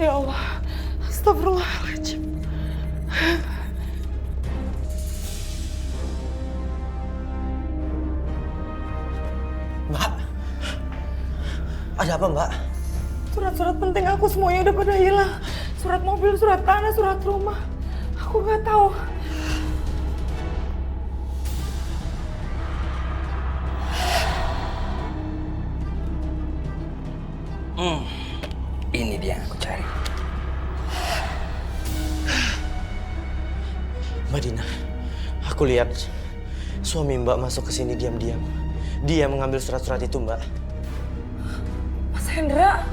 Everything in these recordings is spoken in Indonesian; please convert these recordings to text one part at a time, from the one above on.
Ya Allah, astagfirullahaladzim. Mbak, ada apa Mbak? Surat-surat penting aku semuanya udah pada hilang. Surat mobil, surat tanah, surat rumah. Aku nggak tahu. Ini dia yang aku cari. Mbak Dina, aku lihat suami Mbak masuk ke sini diam-diam. Dia mengambil surat-surat itu, Mbak. Mas Hendra.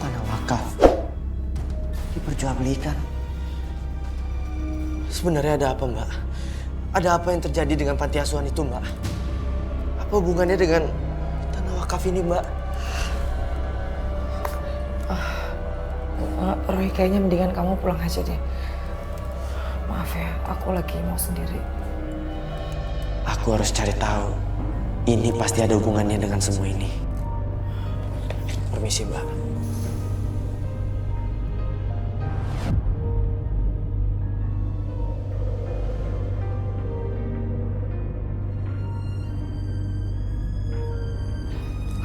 Tanah wakaf diperjualbelikan. Sebenarnya ada apa, Mbak? Ada apa yang terjadi dengan panti asuhan itu, Mbak? Apa hubungannya dengan tanah wakaf ini, Mbak? Roy, kayaknya mendingan kamu pulang aja deh. Maaf ya, aku lagi mau sendiri. Aku harus cari tahu. Ini pasti ada hubungannya dengan semua ini. Permisi, Mbak.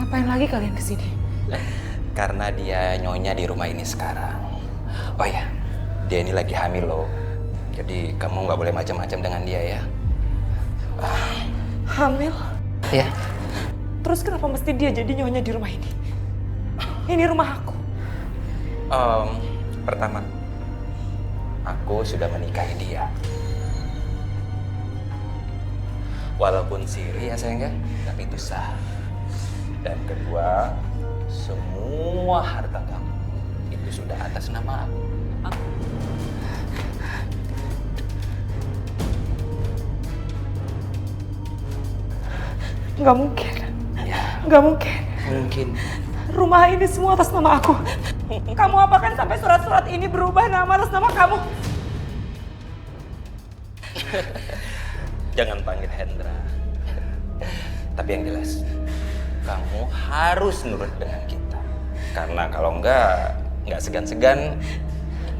Ngapain lagi kalian kesini? Karena dia nyonya di rumah ini sekarang. Oh ya, dia ini lagi hamil loh. Jadi kamu nggak boleh macam-macam dengan dia ya. Hamil? Ya. Terus kenapa mesti dia jadi nyonya di rumah ini? Ini rumah aku. Pertama, aku sudah menikahi dia. Walaupun siri ya sayang ya, tapi itu sah. Dan kedua, semua harta kamu itu sudah atas nama aku. Nggak mungkin. Ya, Nggak mungkin. mungkin. Rumah ini semua atas nama aku. Kamu apakan sampai surat-surat ini berubah nama atas nama kamu? Jangan panggil Hendra. Tapi yang jelas, kamu harus nurut dengan kita. Karena kalau nggak segan-segan,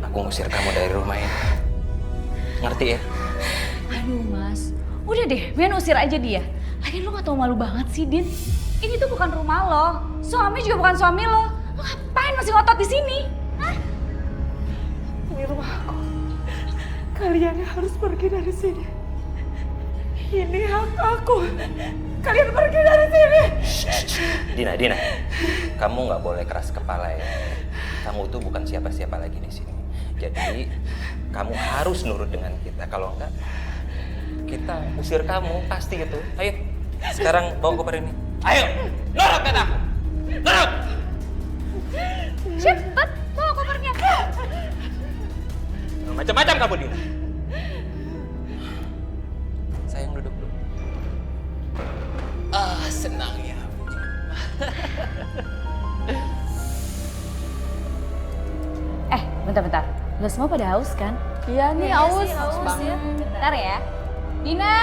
aku ngusir kamu dari rumah ini. Ngerti ya? Aduh mas, udah deh, biar usir aja dia. Lagian lo gak tau malu banget sih, Din. Ini tuh bukan rumah lo, suami juga bukan suami lo. Lo ngapain masih ngotot di sini? Hah? Ini rumah aku. Kalian harus pergi dari sini. Ini hak aku. Kalian pergi dari sini. Dina, kamu nggak boleh keras kepala ya. Kamu tuh bukan siapa-siapa lagi di sini. Jadi kamu harus nurut dengan kita. Kalau enggak, kita usir kamu pasti itu. Ayo, sekarang bawa koper ini. Ayo, nurut kan aku. Nurut. Cepet, bawa kopernya. Macam-macam kamu, Dina. Sayang, duduk dulu. Senang ya. Bentar. Lo semua pada haus kan? Iya nih, aus. banget. Bentar ya. Dina!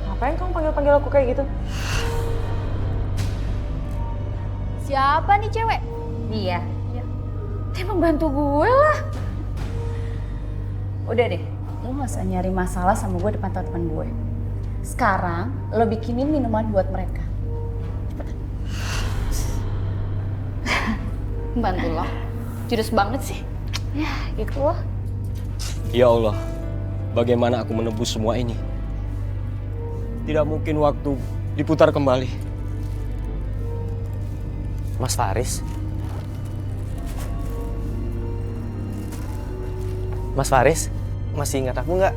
Ngapain kamu panggil-panggil aku kayak gitu? Siapa nih cewek? Dia. Dia pembantu gue lah. Udah deh, lo gak usah nyari masalah sama gue depan teman gue. Sekarang lo bikinin minuman buat mereka. Bantu lo. Jurus banget sih. Ya gitu loh. Ya Allah, bagaimana aku menebus semua ini? Tidak mungkin waktu diputar kembali. Mas Faris? Mas Faris, masih ingat aku nggak?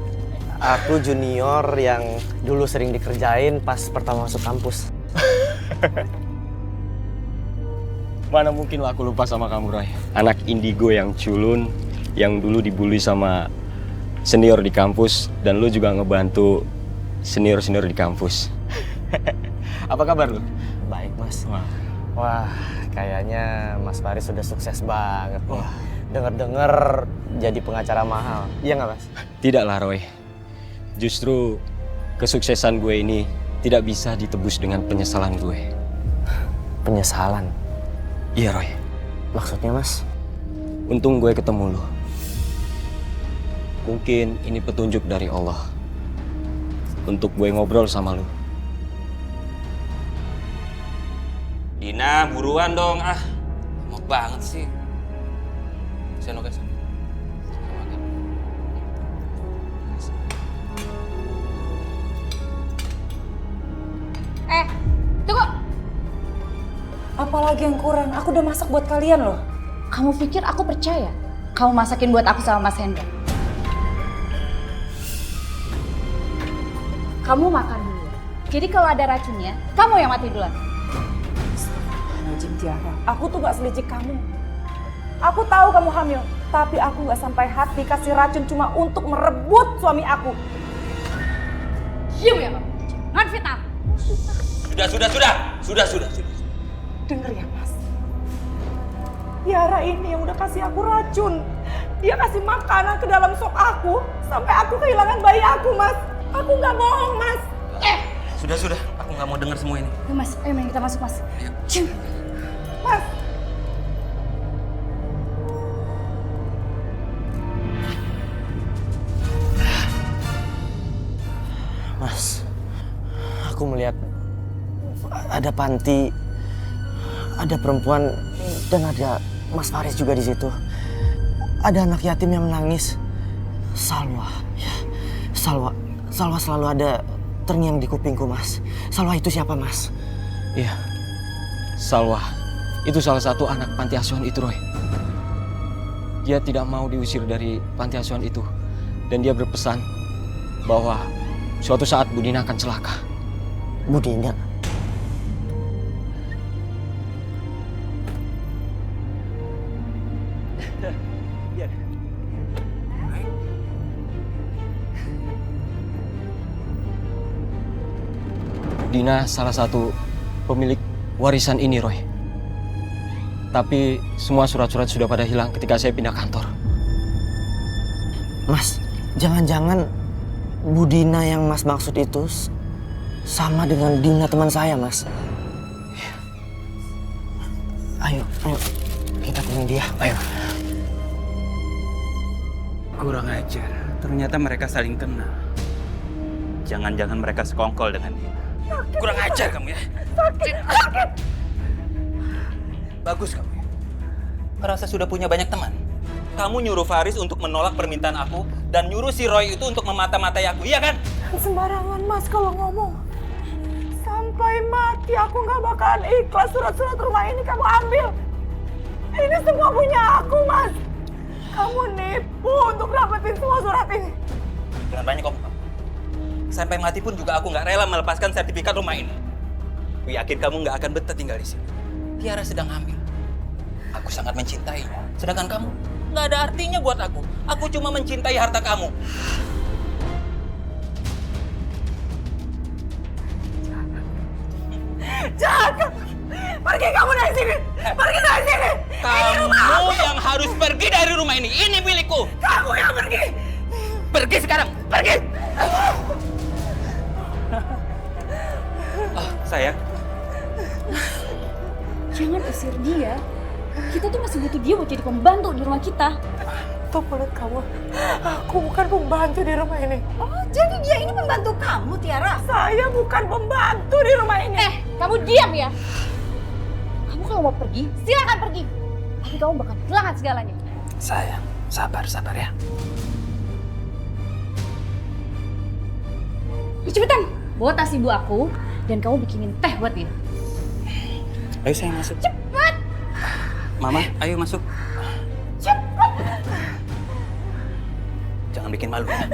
Aku junior yang dulu sering dikerjain pas pertama masuk kampus. Mana mungkin lah aku lupa sama kamu, Ray. Anak indigo yang culun, yang dulu dibully sama senior di kampus, dan lu juga ngebantu senior-senior di kampus. Apa kabar lu? Baik, Mas. Wah, kayaknya Mas Faris sudah sukses banget. Wah, Dengar-dengar jadi pengacara mahal. Iya nggak, Mas? Tidaklah, Roy. Justru kesuksesan gue ini tidak bisa ditebus dengan penyesalan gue. Penyesalan? Iya, Roy. Maksudnya, Mas? Untung gue ketemu lo. Mungkin ini petunjuk dari Allah untuk gue ngobrol sama lo. Dina, buruan dong. Mau banget sih. Seno guys. Tunggu. Apalagi yang kurang? Aku udah masak buat kalian loh. Kamu pikir aku percaya? Kamu masakin buat aku sama Mas Hendra. Kamu makan dulu. Jadi kalau ada racunnya, kamu yang mati duluan. Najib Tiara, aku tuh gak selicik kamu. Aku tahu kamu hamil, tapi aku gak sampai hati kasih racun cuma untuk merebut suami aku. Diam ya kamu. Jangan fitnah aku. Sudah. Dengar ya Mas. Tiara ini yang udah kasih aku racun. Dia kasih makanan ke dalam sop aku, sampai aku kehilangan bayi aku, Mas. Aku gak bohong, Mas. Sudah. Aku nggak mau dengar semua ini. Ayo Mas, ayo main kita masuk Mas. Ayo. Mas. Mas, aku melihat ada Panti, ada perempuan, dan ada Mas Faris juga di situ. Ada anak yatim yang menangis. Salwa, ya, Salwa selalu ada terngiang di kupingku, Mas. Salwa itu siapa, Mas? Iya, Salwa. Itu salah satu anak panti asuhan itu, Roy. Dia tidak mau diusir dari panti asuhan itu. Dan dia berpesan bahwa suatu saat Bu Dina akan celaka. Bu Dina? Dina salah satu pemilik warisan ini, Roy. Tapi semua surat-surat sudah pada hilang ketika saya pindah kantor. Mas, jangan-jangan Bu Dina yang Mas maksud itu sama dengan Dina teman saya, Mas. Ayo, kita temuin dia. Ayo. Kurang ajar. Ternyata mereka saling kenal. Jangan-jangan mereka sekongkol dengan dia. Kurang ajar kamu ya. Sakit. Bagus kamu ya. Merasa sudah punya banyak teman. Kamu nyuruh Faris untuk menolak permintaan aku dan nyuruh si Roy itu untuk memata-matai aku, iya kan? Sembarangan Mas kalau ngomong. Sampai mati aku gak bakalan ikhlas surat-surat rumah ini kamu ambil. Ini semua punya aku, Mas. Kamu nipu untuk dapetin semua surat ini. Dengan banyak kamu. Sampai mati pun juga aku nggak rela melepaskan sertifikat rumah ini. Aku yakin kamu nggak akan betah tinggal di sini. Tiara sedang hamil. Aku sangat mencintainya. Sedangkan kamu nggak ada artinya buat aku. Aku cuma mencintai harta kamu. Jangan! Pergi kamu dari sini! Pergi dari sini! Kamu yang harus pergi dari rumah ini. Ini milikku. Kamu yang pergi! Pergi sekarang. Pergi. Oh, sayang. Jangan usir dia. Kita tuh masih butuh dia buat jadi pembantu di rumah kita. Tuh mulut kamu. Aku bukan pembantu di rumah ini. Oh, jadi dia ini pembantu kamu, Tiara? Saya bukan pembantu di rumah ini. Kamu diam ya. Kamu kalau mau pergi, silakan pergi. Tapi kamu bakal kehilangan segalanya. Sayang, sabar ya. Cepetan, bawa tas ibu aku dan kamu bikinin teh buat dia. Ayo sayang masuk. Cepat. Mama, ayo masuk. Cepat. Jangan bikin malu ya.